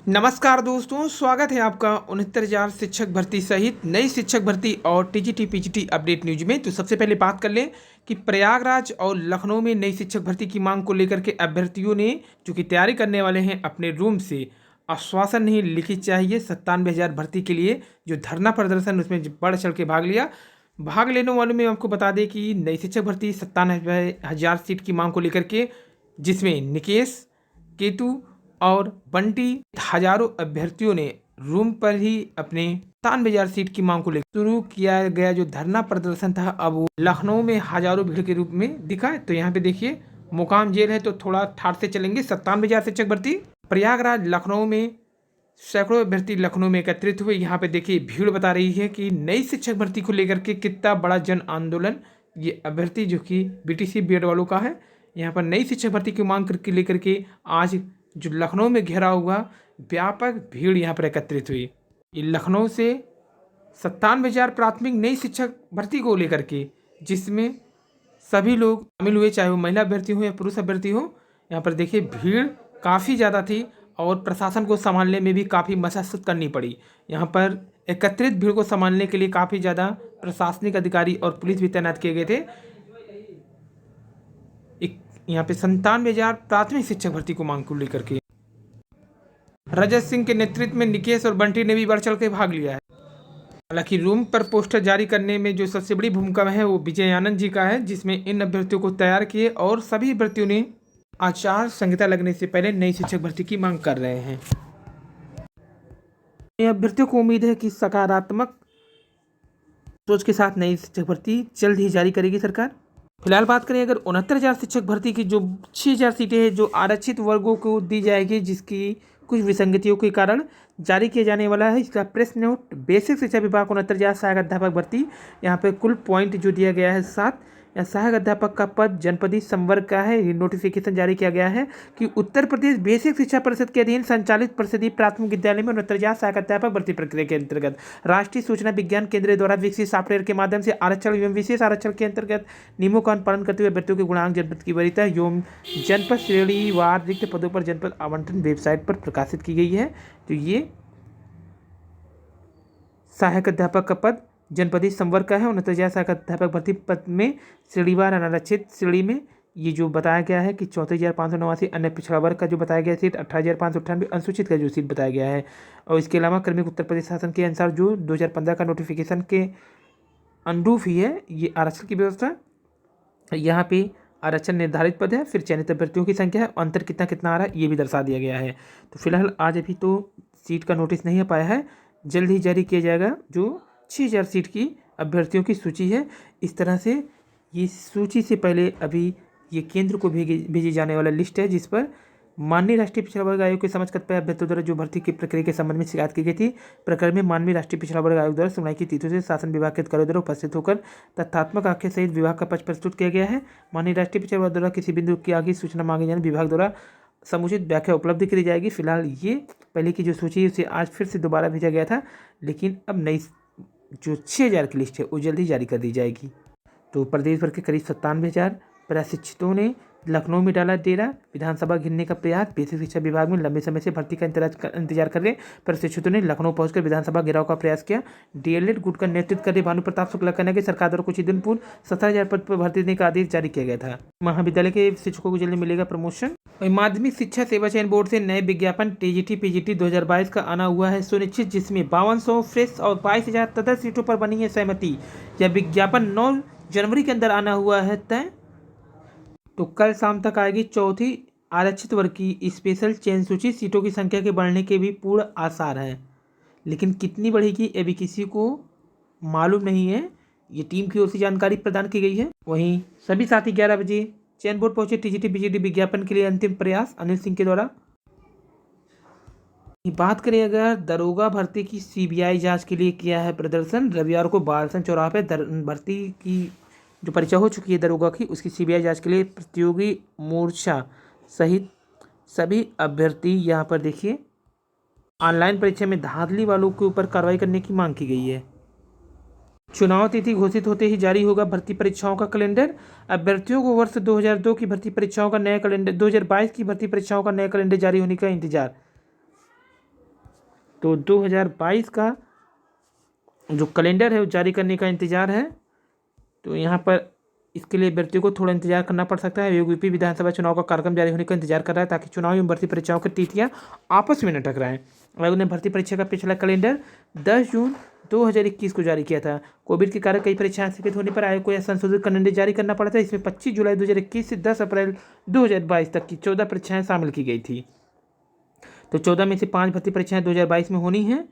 नमस्कार दोस्तों, स्वागत है आपका 69,000 शिक्षक भर्ती सहित नई शिक्षक भर्ती और टीजीटी पीजीटी अपडेट न्यूज में। तो सबसे पहले बात कर लें कि प्रयागराज और लखनऊ में नई शिक्षक भर्ती की मांग को लेकर के अभ्यर्थियों ने जो कि तैयारी करने वाले हैं अपने रूम से आश्वासन नहीं लिखी चाहिए 97,000 भर्ती के लिए जो धरना प्रदर्शन उसमें बढ़ चढ़ के भाग लिया। भाग लेने वालों में आपको बता दें कि नई शिक्षक भर्ती 97,000 सीट की मांग को लेकर के, जिसमें निकेश, केतु और बंटी हजारों अभ्यर्थियों ने रूम पर ही अपने 97,000 सीट की मांग को लेकर शुरू किया गया जो धरना प्रदर्शन था, अब वो लखनऊ में हजारों भीड़ के रूप में दिखा। तो यहाँ पे देखिए, मुकाम जेल है तो थोड़ा ठाट से चलेंगे। 97,000 शिक्षक भर्ती प्रयागराज लखनऊ में सैकड़ों अभ्यर्थी लखनऊ में एकत्रित हुए। यहाँ पे देखिए भीड़ बता रही है कि नई शिक्षक भर्ती को लेकर के कितना बड़ा जन आंदोलन ये अभ्यर्थी जो कि बीटीसी बीएड वालों का है, यहाँ पर नई शिक्षक भर्ती की मांग करके लेकर के आज जो लखनऊ में घेरा हुआ व्यापक भीड़ यहाँ पर एकत्रित हुई। ये लखनऊ से 97,000 प्राथमिक नई शिक्षक भर्ती को लेकर के, जिसमें सभी लोग शामिल हुए, चाहे वो महिला अभ्यर्थी हो या पुरुष अभ्यर्थी हो। यहाँ पर देखिए भीड़ काफ़ी ज़्यादा थी और प्रशासन को संभालने में भी काफ़ी मशक्क़त करनी पड़ी। यहाँ पर एकत्रित भीड़ को संभालने के लिए काफ़ी ज़्यादा प्रशासनिक अधिकारी और पुलिस भी तैनात किए गए थे। यहाँ पे 97,000 प्राथमिक शिक्षक भर्ती को मांग को लेकर के रजत सिंह के नेतृत्व में निकेश और बंटी ने भी बढ़ चढ़ के भाग लिया है। हालांकि रूम पर पोस्टर जारी करने में जो सबसे बड़ी भूमिका है वो विजय आनंद जी का है, जिसमें इन अभ्यर्थियों को तैयार किए और सभी अभ्यर्थियों ने आचार संहिता लगने से पहले नई शिक्षक भर्ती की मांग कर रहे हैं। अभ्यर्थियों को उम्मीद है कि सकारात्मक सोच के साथ नई शिक्षक भर्ती जल्द ही जारी करेगी सरकार। फिलहाल बात करें अगर 69,000 शिक्षक भर्ती की जो 6,000 सीटें हैं जो आरक्षित वर्गों को दी जाएगी, जिसकी कुछ विसंगतियों के कारण जारी किया जाने वाला है। इसका प्रेस नोट बेसिक शिक्षा विभाग 69,000 सहायक अध्यापक भर्ती, यहाँ पे कुल पॉइंट जो दिया गया है 7। या सहायक अध्यापक का पद जनपदी संवर्ग का है। ये नोटिफिकेशन जारी किया गया है कि उत्तर प्रदेश बेसिक शिक्षा परिषद के अधीन संचालित परिषदीय प्राथमिक विद्यालय में 69,000 सहायक अध्यापक भर्ती प्रक्रिया के अंतर्गत राष्ट्रीय सूचना विज्ञान केंद्र द्वारा विकसित सॉफ्टवेयर के माध्यम से आरक्षण एवं विशेष आरक्षण के अंतर्गत नियमों का पालन करते हुए अभ्यर्थियों के गुणांक जनपद की वरीयता एवं जनपद श्रेणीवार रिक्त पदों पर जनपद आवंटन वेबसाइट पर प्रकाशित की गई है। तो ये सहायक अध्यापक का पद जनपदी संवर्ग का है। 69,000 सहायक अध्यापक भर्ती पद में श्रेणीवार अनारक्षित श्रेणी में ये जो बताया गया है कि 34,589 अन्य पिछड़ा वर्ग का जो बताया गया सीट, 18,598 अनुसूचित का जो सीट बताया गया है। और इसके अलावा क्रमिक उत्तर प्रदेश शासन के अनुसार जो 2015 का नोटिफिकेशन के अनुरूप ही है ये आरक्षण की व्यवस्था। यहाँ पे आरक्षण निर्धारित पद है, फिर चयनित अभ्यर्थियों की संख्या है, अंतर कितना कितना आ रहा है ये भी दर्शा दिया गया है। तो फिलहाल आज अभी तो सीट का नोटिस नहीं आ पाया है, जल्द ही जारी किया जाएगा। जो 6,000 सीट की अभ्यर्थियों की सूची है, इस तरह से ये सूची से पहले अभी ये केंद्र को भेजी जाने वाला लिस्ट है, जिस पर माननीय राष्ट्रीय पिछड़ा वर्ग आयोग के समझ कत्पय अभ्यर्थियों द्वारा जो भर्ती की प्रक्रिया के संबंध में शिकायत की गई थी। प्रकरण में माननीय राष्ट्रीय पिछड़ा वर्ग आयोग द्वारा सुनवाई की तिथियों से शासन विभाग के अधिकारियों द्वारा उपस्थित होकर तथ्यात्मक आंखें सहित विभाग का पक्ष प्रस्तुत किया गया है। माननीय राष्ट्रीय पिछड़ा वर्ग द्वारा किसी बिंदु की आगे सूचना मांगी जाने विभाग द्वारा समुचित व्याख्या उपलब्ध करी जाएगी। फिलहाल ये पहले की जो सूची है उसे आज फिर से दोबारा भेजा गया था, लेकिन अब नई जो 6,000 की लिस्ट है वो जल्दी जारी कर दी जाएगी। तो प्रदेश भर के करीब 97,000 प्रशिक्षितों ने लखनऊ में डाला डेरा, विधानसभा घेरने का प्रयास। बेसिक शिक्षा विभाग में लंबे समय से भर्ती का इंतजार कर रहे प्रशिक्षितों ने लखनऊ पहुंचकर विधानसभा घेराव का प्रयास किया। डीएलएड गुट का नेतृत्व कर रहे भानु प्रताप शुक्ला कहना कि सरकार द्वारा कुछ ही दिन पूर्व 17,000 पद पर भर्ती देने का आदेश जारी किया गया था। महाविद्यालय के शिक्षकों को जल्दी मिलेगा प्रमोशन। माध्यमिक शिक्षा सेवा चयन बोर्ड से नए विज्ञापन टीजीटी पीजीटी 2022 का आना हुआ है सुनिश्चित, जिसमें 5200 फ्रेश और 22,000 तदर्थ सीटों पर बनी है सहमति। यह विज्ञापन 9 जनवरी के अंदर आना हुआ है तय। तो कल शाम तक आएगी चौथी आरक्षित वर्ग की स्पेशल चयन सूची। सीटों की संख्या के बढ़ने के भी पूर्ण आसार हैं, लेकिन कितनी बढ़ेगी अभी किसी को मालूम नहीं है। ये टीम की ओर से जानकारी प्रदान की गई है। वहीं सभी साथी 11 बजे चयन बोर्ड पहुंचे। टीजीटी पीजीटी विज्ञापन के लिए अंतिम प्रयास अनिल सिंह के द्वारा। बात करें अगर दरोगा भर्ती की सीबीआई जांच के लिए किया है प्रदर्शन। रविवार को बालसन चौराहे पर भर्ती की जो परीक्षा हो चुकी है दरोगा की, उसकी सीबीआई जांच के लिए प्रतियोगी मोर्चा सहित सभी अभ्यर्थी यहाँ पर देखिए ऑनलाइन परीक्षा में धांधली वालों के ऊपर कार्रवाई करने की मांग की गई है। चुनाव तिथि घोषित होते ही जारी होगा भर्ती परीक्षाओं का कैलेंडर। अभ्यर्थियों को वर्ष 2002 की भर्ती परीक्षाओं का नया कैलेंडर 2022 की भर्ती परीक्षाओं का नया कैलेंडर जारी होने का इंतजार। तो 2022 का जो कैलेंडर है वो जारी करने का इंतज़ार है। तो यहाँ पर इसके लिए अभ्यर्थियों को थोड़ा इंतजार करना पड़ सकता है। यूपी विधानसभा चुनाव का कार्यक्रम जारी होने का इंतजार कर रहा है ताकि चुनाव एवं भर्ती परीक्षाओं की तिथियां आपस में न टकराएं। आयोग ने भर्ती परीक्षा का पिछला कैलेंडर 10 जून 2021 को जारी किया था। कोविड के कारण कई परीक्षाएं स्थगित होने पर आयोग को यह संशोधित कैलेंडर जारी करना पड़ा था। इसमें 25 जुलाई 2021 से 10 अप्रैल 2022 तक की 14 परीक्षाएं शामिल की गई थी। तो 14 में से 5 भर्ती परीक्षाएं 2022 में होनी है।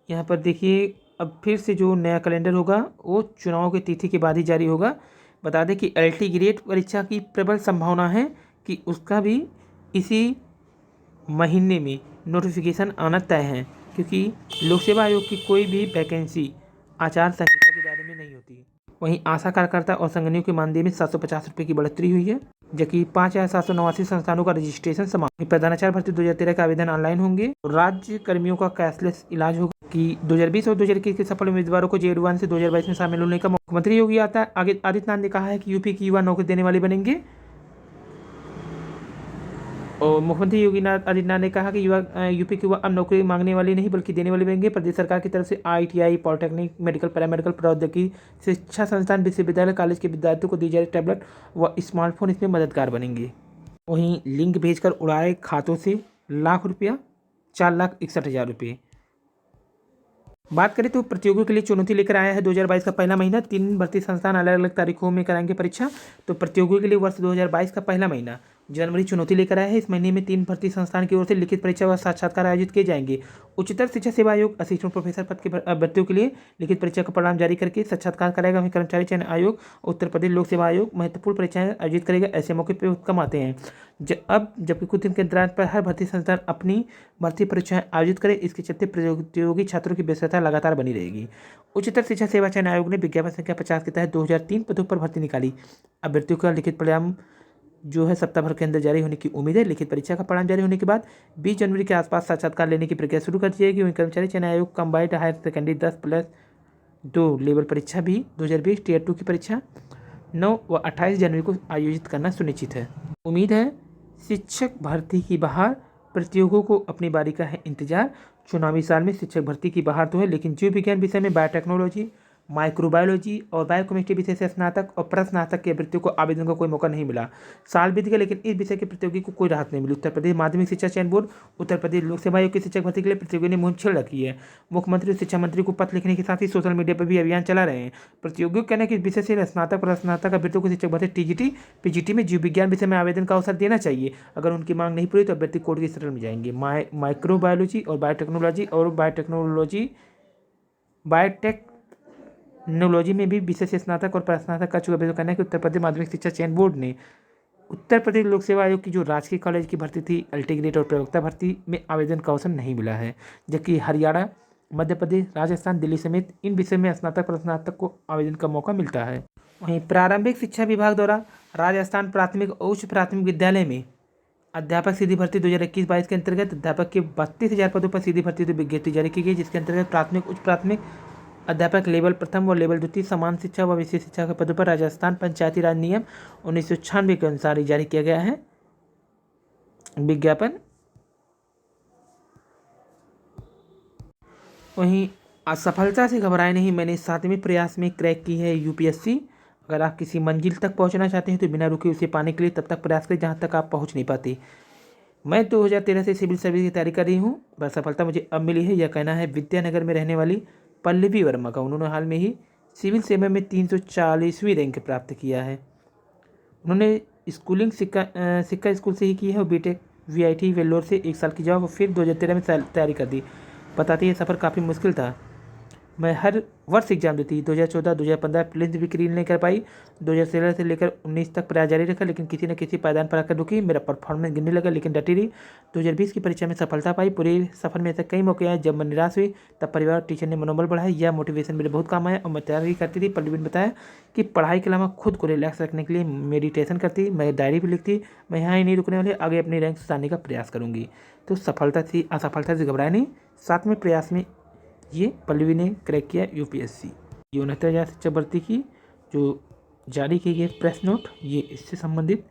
यहाँ पर देखिए, अब फिर से जो नया कैलेंडर होगा वो चुनाव की तिथि के बाद ही जारी होगा। बता दें कि LT ग्रेड परीक्षा की प्रबल संभावना है कि उसका भी इसी महीने में नोटिफिकेशन आना तय है, क्योंकि लोक सेवा आयोग की कोई भी वैकेंसी आचार संहिता के दायरे में नहीं होती। वहीं आशा कार्यकर्ता और संगठनों के मानदेय में 750 रुपये की बढ़ोतरी हुई है, जबकि 5,789 संस्थानों का रजिस्ट्रेशन समाप्त। प्रधानाचार्य भर्ती 2013 का आवेदन ऑनलाइन होंगे। राज्य कर्मियों का कैशलेस इलाज होगा कि 2020 और 2021 के सफल उम्मीदवारों को JEE से 2022 में शामिल होने का मुख्यमंत्री योगी आदित्यनाथ ने कहा है कि यूपी की युवा नौकरी देने वाले बनेंगे। और मुख्यमंत्री योगी आदित्यनाथ ने कहा कि यूपी के युवा अब नौकरी मांगने वाले नहीं बल्कि देने वाले बनेंगे। प्रदेश सरकार की तरफ से ITI, पॉलिटेक्निक, मेडिकल, पैरामेडिकल, प्रौद्योगिकी शिक्षा संस्थान, विश्वविद्यालय, कॉलेज के विद्यार्थियों को दी जा रही टैबलेट व स्मार्टफोन इसमें मददगार बनेंगे। वहीं लिंक भेजकर उड़ाए खातों से लाख रुपया, 4,61,000 रुपये। बात करें तो प्रतियोगियों के लिए चुनौती लेकर आया है 2022 का पहला महीना। 3 भर्ती संस्थान अलग अलग तारीखों में कराएंगे परीक्षा। तो प्रतियोगियों के लिए वर्ष 2022 का पहला महीना जनवरी चुनौती लेकर आया है। इस महीने में 3 भर्ती संस्थान की ओर से लिखित परीक्षा व साक्षात्कार आयोजित किए जाएंगे। उच्चतर शिक्षा सेवा आयोग असिस्टेंट प्रोफेसर पद के अभ्यर्थियों के लिए लिखित परीक्षा का परिणाम जारी करके साक्षात्कार कराएगा। वहीं कर्मचारी चयन आयोग, उत्तर प्रदेश लोक सेवा आयोग महत्वपूर्ण परीक्षाएं आयोजित करेगा। ऐसे मौके पर कम आते हैं जबकि कुछ दिन के अंतराल पर हर भर्ती संस्थान अपनी भर्ती परीक्षाएं आयोजित करे। इसके चलते प्रतियोगी छात्रों की व्यस्तता लगातार बनी रहेगी। उच्चतर शिक्षा सेवा चयन आयोग ने विज्ञापन संख्या 50 के तहत 2003 पदों पर भर्ती निकाली। अभ्यर्थियों का लिखित परिणाम जो है सप्ताह भर के अंदर जारी होने की उम्मीद है। लिखित परीक्षा का परिणाम जारी होने के बाद 20 जनवरी के आसपास साक्षात्कार लेने की प्रक्रिया शुरू कर दी जाएगी। वहीं कर्मचारी चयन आयोग कंबाइंड हायर सेकेंडरी 10+2 लेवल परीक्षा भी 2020 टियर 2 की परीक्षा 9 व 28 जनवरी को आयोजित करना सुनिश्चित है। उम्मीद है शिक्षक भर्ती की बहार, प्रतियोगियों को अपनी बारी का है इंतजार। चुनावी साल में शिक्षक भर्ती की बहार तो है, लेकिन जीव विज्ञान विषय में बायोटेक्नोलॉजी, माइक्रोबायोलॉजी और बायोकेमिस्ट्री विषय से स्नातक और प्रस्नातक के अभ्यर्थियों को आवेदन का कोई मौका नहीं मिला। साल बीत गया लेकिन इस विषय के प्रतियोगी को कोई राहत नहीं मिली। उत्तर प्रदेश माध्यमिक शिक्षा चयन बोर्ड, उत्तर प्रदेश लोक सेवा आयोग की शिक्षक भर्ती के लिए प्रतियोगी ने मुहिम छेड़ रखी है। मुख्यमंत्री और शिक्षा मंत्री को पत्र लिखने के साथ ही सोशल मीडिया पर भी अभियान चला रहे हैं। प्रतियोगियों का कहना है कि इस विषय से स्नातक प्रस्नातक अभ्यर्थियों को शिक्षक भर्ती TGT PGT में जीव विज्ञान विषय में आवेदन का अवसर देना चाहिए। अगर उनकी मांग नहीं पूरी तो अभ्यर्थी कोर्ट की शरण में जाएंगे। माइक्रोबायोलॉजी और बायोटेक्नोलॉजी में भी विशेष स्नातक और प्रस्नातक का चुनाव अभ्यर्थियों का कहना है कि उत्तर प्रदेश माध्यमिक शिक्षा चयन बोर्ड ने उत्तर प्रदेश लोक सेवा आयोग की जो राजकीय कॉलेज की भर्ती थी LT ग्रेड और प्रवक्ता भर्ती में आवेदन का अवसर नहीं मिला है, जबकि हरियाणा, मध्य प्रदेश, राजस्थान, दिल्ली समेत इन विषय में स्नातक प्रस्नातक को आवेदन का मौका मिलता है। वहीं प्रारंभिक शिक्षा विभाग द्वारा राजस्थान प्राथमिक और उच्च प्राथमिक विद्यालय में अध्यापक सीधी भर्ती 2021-22 के अंतर्गत अध्यापक के 32,000 पदों पर सीधी भर्ती विज्ञप्ति जारी की गई, जिसके अंतर्गत प्राथमिक, उच्च प्राथमिक अध्यापक लेवल प्रथम व लेवल द्वितीय समान शिक्षा व विशेष शिक्षा के पदों पर राजस्थान पंचायती राज नियम 1996 के अनुसार जारी किया गया है विज्ञापन। वहीं असफलता से घबराए नहीं, मैंने 7वें प्रयास में क्रैक की है UPSC। अगर आप किसी मंजिल तक पहुंचना चाहते हैं तो बिना रुके उसे पाने के लिए तब तक प्रयास करें जहां तक आप पहुंच नहीं पाते। मैं 2013 से सिविल सर्विस की तैयारी कर रही हूं, बस सफलता मुझे अब मिली है, यह कहना है विद्यानगर में रहने वाली पल्लवी वर्मा का। उन्होंने हाल में ही सिविल सेवा में 340वीं रैंक प्राप्त किया है। उन्होंने स्कूलिंग सिक्का स्कूल से ही की है और BTech VIT वेल्लोर से 1 साल की जॉब और फिर 2013 में तैयारी कर दी। बताती है सफ़र काफ़ी मुश्किल था, मैं हर वर्ष एग्जाम देती। 2014, 2015 प्रीलिम्स भी क्लियर नहीं कर पाई। 2016 से लेकर 19 तक प्रयास जारी रखा, लेकिन किसी न किसी पायदान पर आकर रुकी। मेरा परफॉर्मेंस गिरने लगा, लेकिन डटी रही। 2020 की परीक्षा में सफलता पाई। पूरे सफर में ऐसे कई मौके आए जब मैं निराश हुई, तब परिवार और टीचर ने मनोबल बढ़ाया। यह मोटिवेशन मेरे बहुत काम आया और मैं तैयारी करती थी। पल्लवी ने बताया कि पढ़ाई के अलावा खुद को रिलैक्स रखने के लिए मेडिटेशन करती, मैं डायरी भी लिखती। मैं यहाँ ही नहीं रुकने वाली, आगे अपनी रैंक सुधारने का प्रयास करूँगी। तो सफलता थी, असफलता से घबराए नहीं, 7वें प्रयास में ये पल्लवी ने क्रैक किया UPSC। ये 69,000 शिक्षक भर्ती की जो जारी की गई प्रेस नोट, ये इससे संबंधित